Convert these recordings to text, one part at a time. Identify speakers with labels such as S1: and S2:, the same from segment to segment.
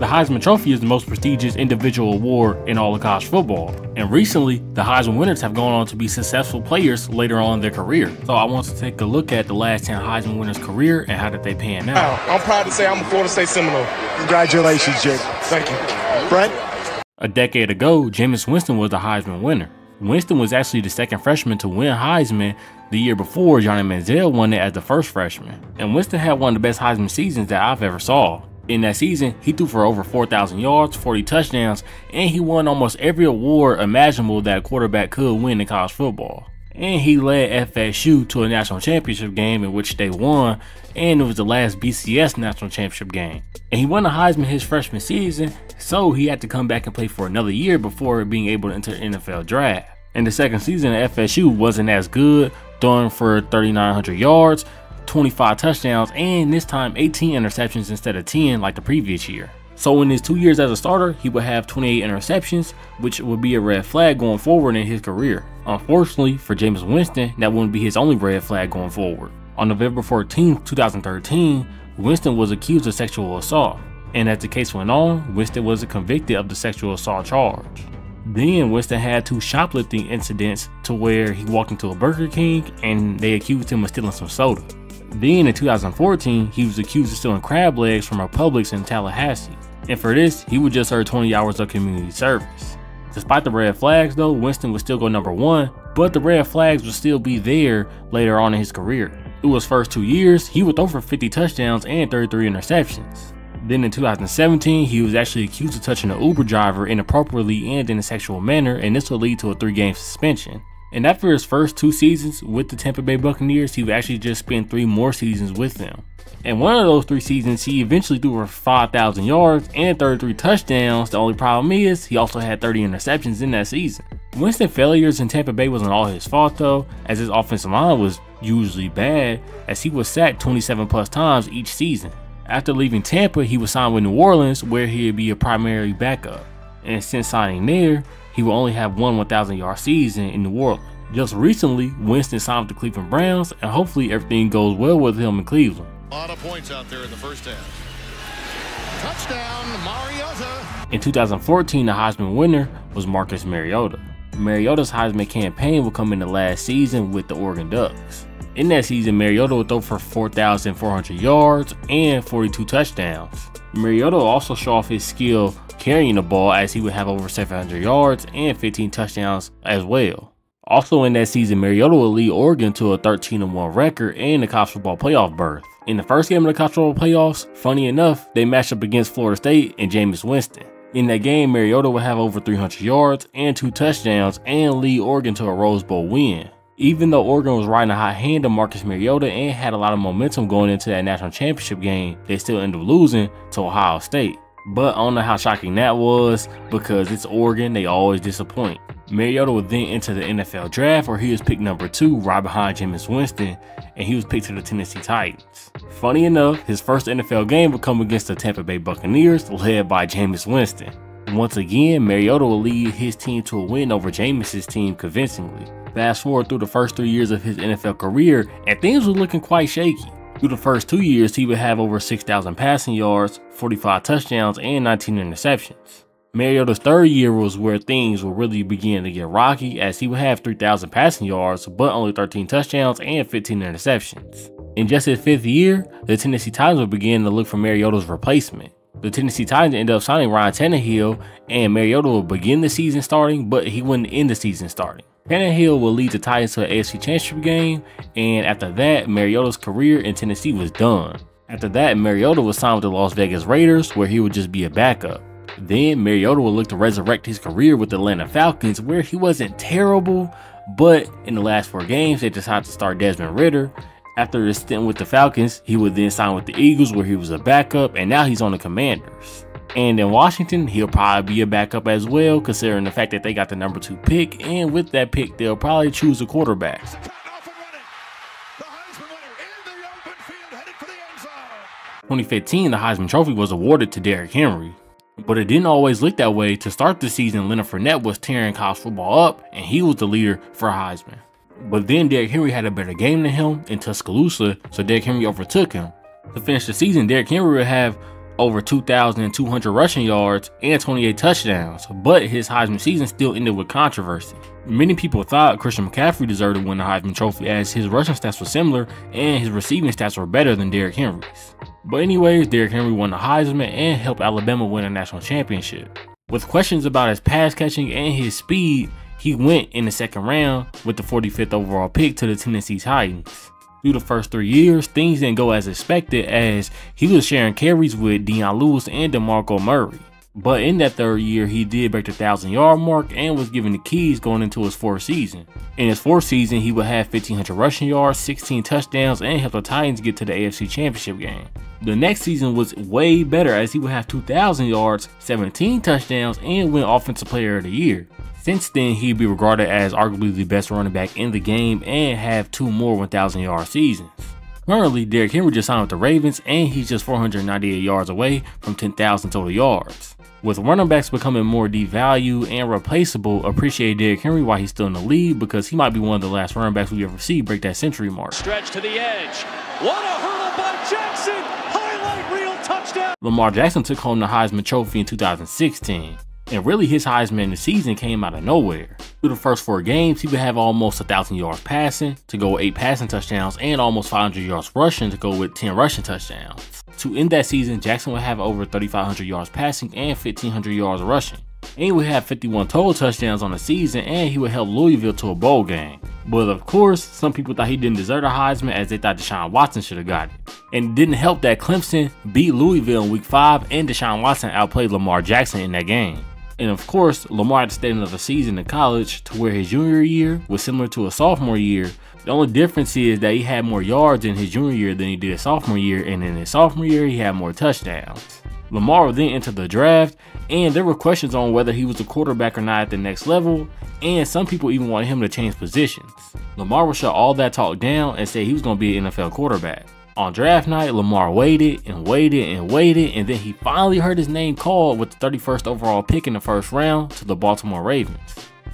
S1: The Heisman Trophy is the most prestigious individual award in all of college football, and recently, the Heisman winners have gone on to be successful players later on in their career. So I want to take a look at the last 10 Heisman winners' career and how did they pan out.
S2: I'm proud to say I'm a Florida State Seminole.
S3: Congratulations, Jake.
S2: Thank you.
S3: Brent?
S1: A decade ago, Jamus Winston was the Heisman winner. Winston was actually the second freshman to win Heisman. The year before, Johnny Manziel won it as the first freshman. And Winston had one of the best Heisman seasons that I've ever saw. In that season, he threw for over 4,000 yards, 40 touchdowns, and he won almost every award imaginable that a quarterback could win in college football. And he led FSU to a national championship game in which they won, and it was the last BCS national championship game. And he won the Heisman his freshman season, so he had to come back and play for another year before being able to enter the NFL draft. And the second season at FSU wasn't as good, throwing for 3,900 yards, 25 touchdowns, and this time 18 interceptions instead of 10 like the previous year. So in his 2 years as a starter, he would have 28 interceptions, which would be a red flag going forward in his career. Unfortunately for Jamus Winston, that wouldn't be his only red flag going forward. On November 14, 2013, Winston was accused of sexual assault, and as the case went on, Winston was convicted of the sexual assault charge. Then Winston had 2 shoplifting incidents to where he walked into a Burger King and they accused him of stealing some soda. Then in 2014, he was accused of stealing crab legs from a Publix in Tallahassee. And for this, he would just serve 20 hours of community service. Despite the red flags though, Winston would still go number 1, but the red flags would still be there later on in his career. Through his first 2 years, he would throw for 50 touchdowns and 33 interceptions. Then in 2017, he was actually accused of touching an Uber driver inappropriately and in a sexual manner, and this would lead to a 3-game suspension. And after his first 2 seasons with the Tampa Bay Buccaneers, he would actually just spend 3 more seasons with them. And one of those 3 seasons, he eventually threw for 5,000 yards and 33 touchdowns. The only problem is, he also had 30 interceptions in that season. Winston's failures in Tampa Bay wasn't all his fault though, as his offensive line was usually bad, as he was sacked 27 plus times each season. After leaving Tampa, he was signed with New Orleans, where he'd be a primary backup. And since signing there, he will only have one 1,000-yard season in New Orleans. Just recently, Winston signed with the Cleveland Browns, and hopefully everything goes well with him in Cleveland.
S4: A lot of points out there in the first half. Touchdown, Mariota.
S1: In 2014, the Heisman winner was Marcus Mariota. Mariota's Heisman campaign would come in the last season with the Oregon Ducks. In that season, Mariota would throw for 4,400 yards and 42 touchdowns. Mariota would also show off his skill carrying the ball, as he would have over 700 yards and 15 touchdowns as well. Also in that season, Mariota would lead Oregon to a 13-1 record and the college football playoff berth. In the first game of the college football playoffs, funny enough, they matched up against Florida State and Jamus Winston. In that game, Mariota would have over 300 yards and 2 touchdowns and lead Oregon to a Rose Bowl win. Even though Oregon was riding a hot hand of Marcus Mariota and had a lot of momentum going into that national championship game, they still ended up losing to Ohio State. But I don't know how shocking that was, because it's Oregon, they always disappoint. Mariota would then enter the NFL draft, where he was picked number 2 right behind Jamus Winston, and he was picked to the Tennessee Titans. Funny enough, his first NFL game would come against the Tampa Bay Buccaneers, led by Jamus Winston. Once again, Mariota will lead his team to a win over Jamus's team convincingly. Fast forward through the first 3 years of his NFL career, and things were looking quite shaky. Through the first 2 years, he would have over 6,000 passing yards, 45 touchdowns, and 19 interceptions. Mariota's third year was where things would really begin to get rocky, as he would have 3,000 passing yards, but only 13 touchdowns and 15 interceptions. In just his 5th year, the Tennessee Titans would begin to look for Mariota's replacement. The Tennessee Titans ended up signing Ryan Tannehill, and Mariota would begin the season starting, but he wouldn't end the season starting. Tannehill will lead the Titans to an AFC Championship game, and after that, Mariota's career in Tennessee was done. After that, Mariota was signed with the Las Vegas Raiders, where he would just be a backup. Then Mariota would look to resurrect his career with the Atlanta Falcons, where he wasn't terrible, but in the last 4 games, they decided to start Desmond Ridder. After his stint with the Falcons, he would then sign with the Eagles, where he was a backup, and now he's on the Commanders. And in Washington, he'll probably be a backup as well, considering the fact that they got the number 2 pick, and with that pick, they'll probably choose a quarterback. 2015, the Heisman Trophy was awarded to Derrick Henry. But it didn't always look that way. To start the season, Leonard Fournette was tearing college football up, and he was the leader for Heisman. But then Derrick Henry had a better game than him in Tuscaloosa, so Derrick Henry overtook him. To finish the season, Derrick Henry would have over 2,200 rushing yards, and 28 touchdowns, but his Heisman season still ended with controversy. Many people thought Christian McCaffrey deserved to win the Heisman Trophy as his rushing stats were similar and his receiving stats were better than Derrick Henry's. But anyways, Derrick Henry won the Heisman and helped Alabama win a national championship. With questions about his pass catching and his speed, he went in the second round with the 45th overall pick to the Tennessee Titans. Through the first 3 years, things didn't go as expected as he was sharing carries with Dion Lewis and DeMarco Murray. But in that third year, he did break the 1,000-yard mark and was given the keys going into his fourth season. In his fourth season, he would have 1,500 rushing yards, 16 touchdowns, and help the Titans get to the AFC Championship game. The next season was way better as he would have 2,000 yards, 17 touchdowns, and win Offensive Player of the Year. Since then, he'd be regarded as arguably the best running back in the game and have 2 more 1,000-yard seasons. Currently, Derrick Henry just signed with the Ravens and he's just 498 yards away from 10,000 total yards. With running backs becoming more devalued and replaceable, appreciate Derrick Henry while he's still in the league because he might be one of the last running backs we ever see break that century mark.
S3: Stretch to the edge. What a hurdle by Jackson! Highlight reel touchdown!
S1: Lamar Jackson took home the Heisman Trophy in 2016. And really his Heisman in the season came out of nowhere. Through the first 4 games, he would have almost 1,000 yards passing to go with 8 passing touchdowns and almost 500 yards rushing to go with 10 rushing touchdowns. To end that season, Jackson would have over 3,500 yards passing and 1,500 yards rushing. And he would have 51 total touchdowns on the season and he would help Louisville to a bowl game. But of course, some people thought he didn't deserve a Heisman as they thought Deshaun Watson should have got it. And it didn't help that Clemson beat Louisville in week 5 and Deshaun Watson outplayed Lamar Jackson in that game. And of course, Lamar had to stay another season in college to where his junior year was similar to a sophomore year. The only difference is that he had more yards in his junior year than he did his sophomore year, and in his sophomore year, he had more touchdowns. Lamar then entered the draft, and there were questions on whether he was a quarterback or not at the next level, and some people even wanted him to change positions. Lamar would shut all that talk down and say he was going to be an NFL quarterback. On draft night, Lamar waited and waited and waited, and then he finally heard his name called with the 31st overall pick in the first round to the Baltimore Ravens.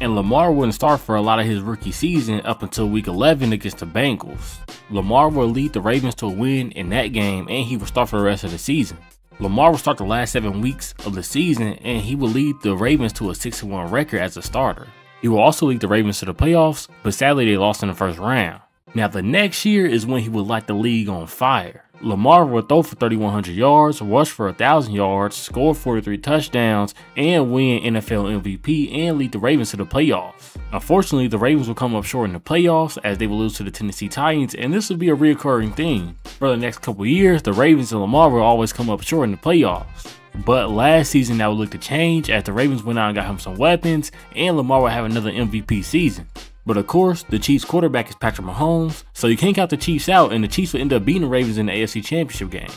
S1: And Lamar wouldn't start for a lot of his rookie season up until week 11 against the Bengals. Lamar would lead the Ravens to a win in that game, and he would start for the rest of the season. Lamar would start the last 7 weeks of the season, and he would lead the Ravens to a 6-1 record as a starter. He will also lead the Ravens to the playoffs, but sadly they lost in the first round. Now the next year is when he would light the league on fire. Lamar would throw for 3,100 yards, rush for 1,000 yards, score 43 touchdowns, and win NFL MVP and lead the Ravens to the playoffs. Unfortunately, the Ravens would come up short in the playoffs as they would lose to the Tennessee Titans, and this would be a recurring thing. For the next couple years, the Ravens and Lamar would always come up short in the playoffs. But last season that would look to change as the Ravens went out and got him some weapons, and Lamar would have another MVP season. But of course, the Chiefs quarterback is Patrick Mahomes, so you can't count the Chiefs out, and the Chiefs will end up beating the Ravens in the AFC Championship game.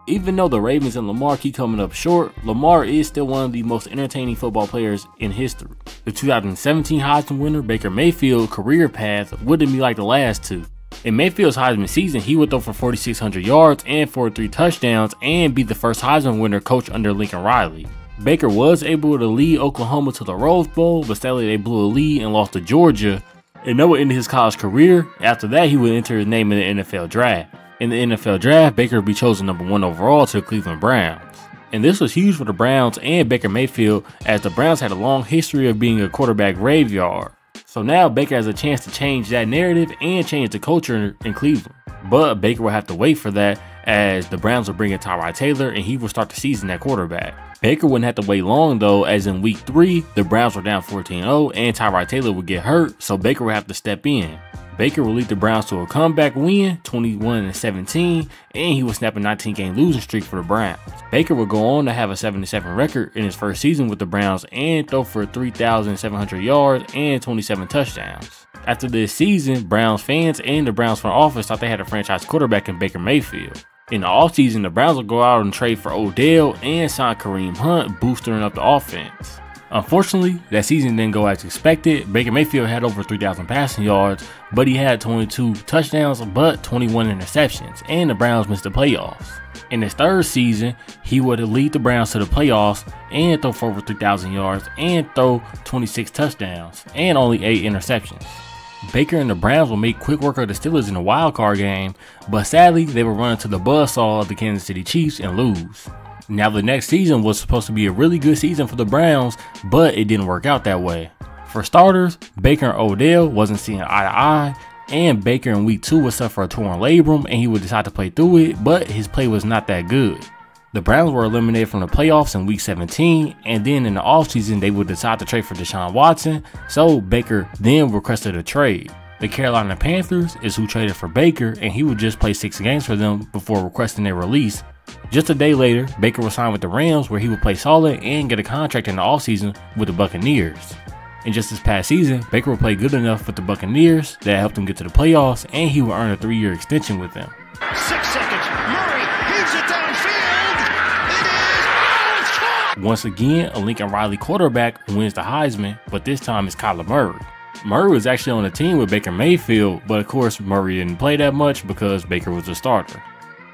S1: Even though the Ravens and Lamar keep coming up short, Lamar is still one of the most entertaining football players in history. The 2017 Heisman winner Baker Mayfield's career path wouldn't be like the last two. In Mayfield's Heisman season, he would throw for 4,600 yards and 43 touchdowns and be the first Heisman winner coached under Lincoln Riley. Baker was able to lead Oklahoma to the Rose Bowl, but sadly they blew a lead and lost to Georgia. And that would end his college career. After that, he would enter his name in the NFL draft. In the NFL draft, Baker would be chosen number 1 overall to the Cleveland Browns. And this was huge for the Browns and Baker Mayfield as the Browns had a long history of being a quarterback graveyard. So now Baker has a chance to change that narrative and change the culture in Cleveland. But Baker will have to wait for that as the Browns will bring in Tyrod Taylor and he will start the season at quarterback. Baker wouldn't have to wait long though, as in week 3, the Browns were down 14-0 and Tyrod Taylor would get hurt, so Baker would have to step in. Baker will lead the Browns to a comeback win, 21-17, and he will snap a 19-game losing streak for the Browns. Baker will go on to have a 7-7 record in his first season with the Browns and throw for 3,700 yards and 27 touchdowns. After this season, Browns fans and the Browns front office thought they had a franchise quarterback in Baker Mayfield. In the offseason, the Browns will go out and trade for Odell and sign Kareem Hunt, boosting up the offense. Unfortunately, that season didn't go as expected. Baker Mayfield had over 3,000 passing yards, but he had 22 touchdowns but 21 interceptions, and the Browns missed the playoffs. In his third season, he would lead the Browns to the playoffs and throw for over 3,000 yards and throw 26 touchdowns and only 8 interceptions. Baker and the Browns will make quick work of the Steelers in the wild card game, but sadly they will run into the buzzsaw of the Kansas City Chiefs and lose. Now the next season was supposed to be a really good season for the Browns, but it didn't work out that way. For starters, Baker and Odell wasn't seeing eye to eye, and Baker in week 2 would suffer a torn labrum and he would decide to play through it, but his play was not that good. The Browns were eliminated from the playoffs in week 17, and then in the offseason they would decide to trade for Deshaun Watson, so Baker then requested a trade. The Carolina Panthers is who traded for Baker, and he would just play 6 games for them before requesting their release. Just a day later, Baker was signed with the Rams, where he would play solid and get a contract in the offseason with the Buccaneers. And just this past season, Baker would play good enough with the Buccaneers that helped him get to the playoffs, and he would earn a 3-year extension with them.
S4: 6 seconds. Murray heaves it downfield. It is. Oh, it's caught.
S1: Once again, a Lincoln Riley quarterback wins the Heisman, but this time it's Kyler Murray. Murray was actually on the team with Baker Mayfield, but of course Murray didn't play that much because Baker was a starter.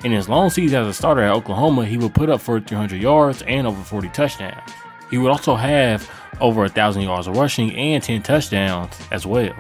S1: In his long season as a starter at Oklahoma, he would put up 4,300 yards and over 40 touchdowns. He would also have over 1,000 yards of rushing and 10 touchdowns as well.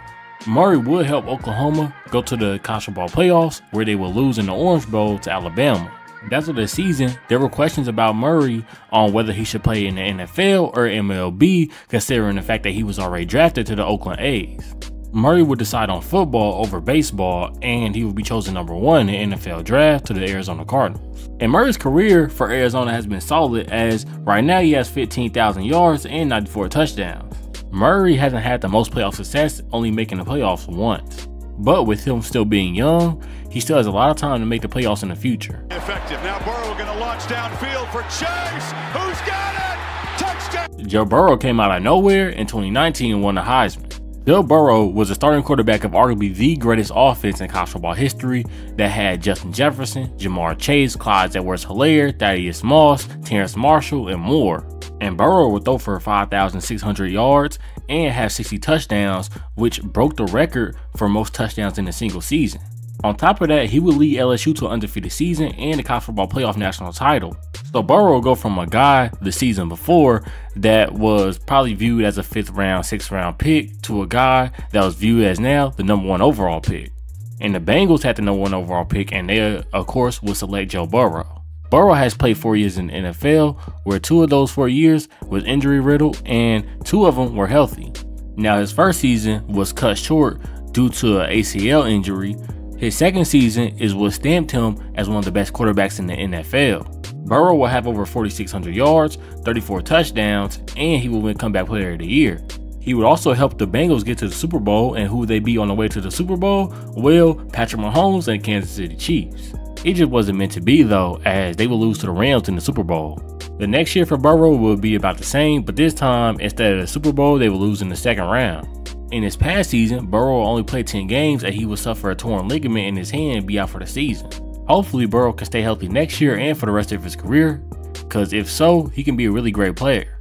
S1: Murray would help Oklahoma go to the College Football Playoffs, where they would lose in the Orange Bowl to Alabama. After the season, there were questions about Murray on whether he should play in the NFL or MLB, considering the fact that he was already drafted to the Oakland A's. Murray would decide on football over baseball, and he would be chosen number 1 in the NFL draft to the Arizona Cardinals. And Murray's career for Arizona has been solid, as right now he has 15,000 yards and 94 touchdowns. Murray hasn't had the most playoff success, only making the playoffs once. But with him still being young, he still has a lot of time to make the playoffs in the future.
S3: Effective. Now Burrow going to launch downfield for Chase. Who's got it? Touchdown.
S1: Joe Burrow came out of nowhere in 2019 and won the Heisman. Joe Burrow was the starting quarterback of arguably the greatest offense in college football history that had Justin Jefferson, Jamar Chase, Clyde Edwards-Helaire, Thaddeus Moss, Terrence Marshall, and more. And Burrow would throw for 5,600 yards and have 60 touchdowns, which broke the record for most touchdowns in a single season. On top of that, he would lead LSU to an undefeated season and the College Football Playoff national title. So Burrow will go from a guy the season before that was probably viewed as a 5th round, 6th round pick to a guy that was viewed as now the number 1 overall pick. And the Bengals had the number 1 overall pick, and they, of course, would select Joe Burrow. Burrow has played 4 years in the NFL, where 2 of those 4 years was injury riddled and 2 of them were healthy. Now his first season was cut short due to an ACL injury. His second season is what stamped him as one of the best quarterbacks in the NFL. Burrow will have over 4,600 yards, 34 touchdowns, and he will win Comeback Player of the Year. He would also help the Bengals get to the Super Bowl, and who would they be on the way to the Super Bowl? Well, Patrick Mahomes and Kansas City Chiefs. It just wasn't meant to be though, as they would lose to the Rams in the Super Bowl. The next year for Burrow will be about the same, but this time, instead of the Super Bowl, they will lose in the second round. In his past season, Burrow only played 10 games and he would suffer a torn ligament in his hand and be out for the season. Hopefully Burrow can stay healthy next year and for the rest of his career, because if so, he can be a really great player.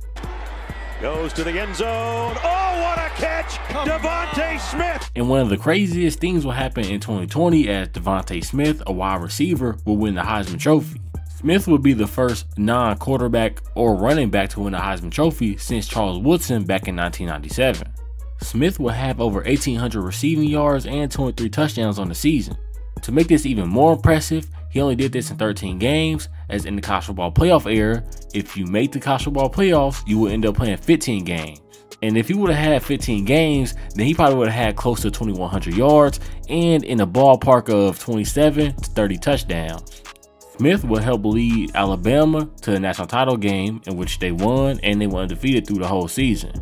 S3: Goes to the end zone. Oh, what a catch! Devonte Smith.
S1: And one of the craziest things will happen in 2020 as Devonte Smith, a wide receiver, will win the Heisman Trophy. Smith would be the first non-quarterback or running back to win the Heisman Trophy since Charles Woodson back in 1997. Smith will have over 1,800 receiving yards and 23 touchdowns on the season. To make this even more impressive, he only did this in 13 games, as in the College Football Playoff era, if you make the College Football Playoffs, you will end up playing 15 games. And if he would have had 15 games, then he probably would have had close to 2,100 yards and in the ballpark of 27 to 30 touchdowns. Smith will help lead Alabama to the national title game, in which they won, and they were undefeated through the whole season.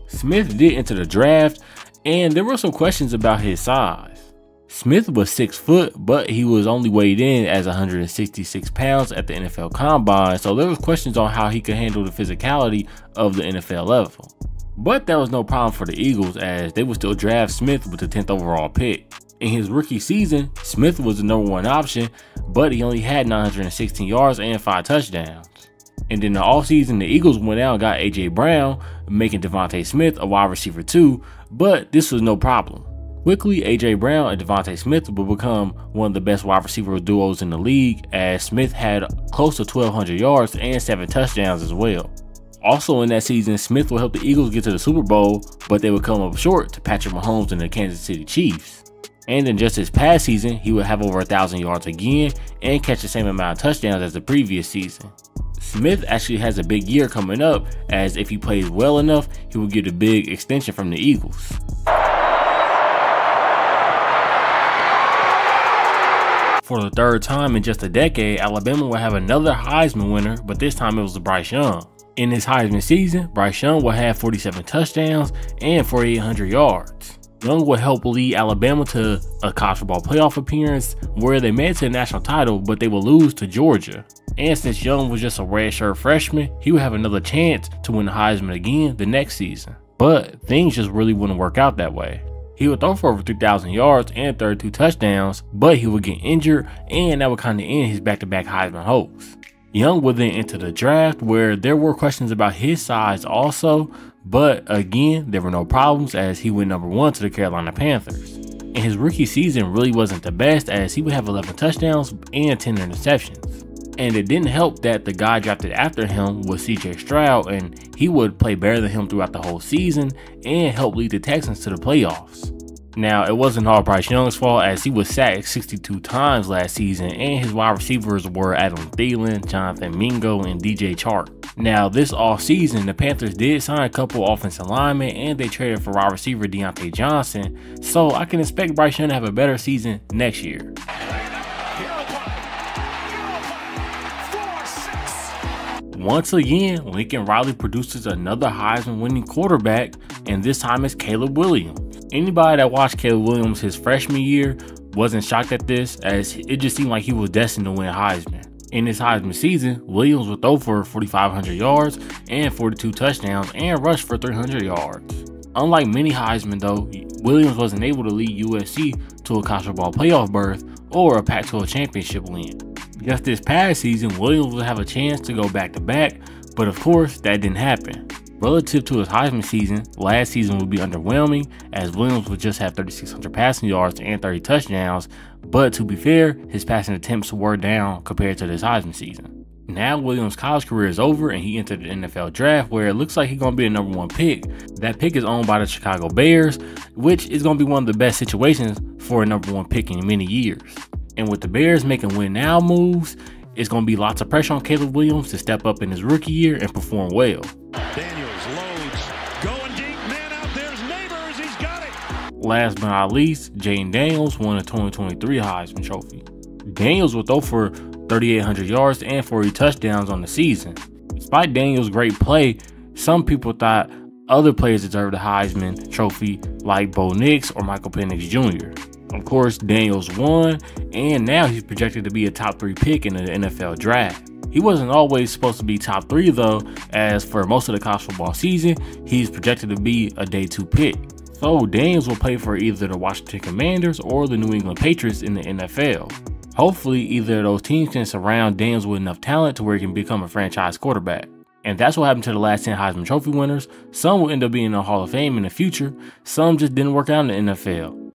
S1: Smith did enter the draft, and there were some questions about his size. Smith was 6 foot, but he was only weighed in as 166 pounds at the NFL Combine, so there was questions on how he could handle the physicality of the NFL level. But that was no problem for the Eagles, as they would still draft Smith with the 10th overall pick. In his rookie season, Smith was the number 1 option, but he only had 916 yards and 5 touchdowns. And in the offseason, the Eagles went out and got A.J. Brown, making Devonte Smith a wide receiver too, but this was no problem. Quickly, A.J. Brown and Devonte Smith would become one of the best wide receiver duos in the league, as Smith had close to 1,200 yards and 7 touchdowns as well. Also in that season, Smith will help the Eagles get to the Super Bowl, but they would come up short to Patrick Mahomes and the Kansas City Chiefs. And in just his past season, he would have over 1,000 yards again and catch the same amount of touchdowns as the previous season. Smith actually has a big year coming up, as if he plays well enough, he will get a big extension from the Eagles. For the third time in just a decade, Alabama will have another Heisman winner, but this time it was Bryce Young. In his Heisman season, Bryce Young will have 47 touchdowns and 4,800 yards. Young will help lead Alabama to a college football playoff appearance where they made it to the national title, but they will lose to Georgia. And since Young was just a redshirt freshman, he would have another chance to win the Heisman again the next season. But things just really wouldn't work out that way. He would throw for over 3,000 yards and 32 touchdowns, but he would get injured, and that would kind of end his back-to-back Heisman hopes. Young would then enter the draft, where there were questions about his size also, but again, there were no problems as he went number 1 to the Carolina Panthers. And his rookie season really wasn't the best, as he would have 11 touchdowns and 10 interceptions. And it didn't help that the guy drafted after him was CJ Stroud, and he would play better than him throughout the whole season and help lead the Texans to the playoffs. Now, it wasn't all Bryce Young's fault, as he was sacked 62 times last season, and his wide receivers were Adam Thielen, Jonathan Mingo, and DJ Chark. Now, this offseason, the Panthers did sign a couple offensive linemen, and they traded for wide receiver Deontay Johnson, so I can expect Bryce Young to have a better season next year. Once again, Lincoln Riley produces another Heisman winning quarterback, and this time it's Caleb Williams. Anybody that watched Caleb Williams his freshman year wasn't shocked at this, as it just seemed like he was destined to win Heisman. In his Heisman season, Williams would throw for 4,500 yards and 42 touchdowns and rush for 300 yards. Unlike many Heisman though, Williams wasn't able to lead USC to a college football playoff berth or a Pac-12 championship win. Just this past season, Williams would have a chance to go back-to-back, but of course, that didn't happen. Relative to his Heisman season, last season would be underwhelming, as Williams would just have 3,600 passing yards and 30 touchdowns, but to be fair, his passing attempts were down compared to this Heisman season. Now Williams' college career is over and he entered the NFL draft, where it looks like he's going to be a number 1 pick. That pick is owned by the Chicago Bears, which is going to be one of the best situations for a number 1 pick in many years. And with the Bears making win now moves, it's going to be lots of pressure on Caleb Williams to step up in his rookie year and perform well.
S3: Daniels loads, going deep, man out, there's Neighbors, he's got it.
S1: Last but not least, Dannel Daniels won the 2023 Heisman Trophy. Daniels would throw for 3,800 yards and 40 touchdowns on the season. Despite Daniels' great play, some people thought other players deserved the Heisman Trophy, like Bo Nix or Michael Penix Jr. Of course, Daniels won, and now he's projected to be a top 3 pick in the NFL draft. He wasn't always supposed to be top 3 though, as for most of the college football season, he's projected to be a day 2 pick. So Daniels will play for either the Washington Commanders or the New England Patriots in the NFL. Hopefully, either of those teams can surround Daniels with enough talent to where he can become a franchise quarterback. And that's what happened to the last 10 Heisman Trophy winners. Some will end up being in the Hall of Fame in the future, some just didn't work out in the NFL.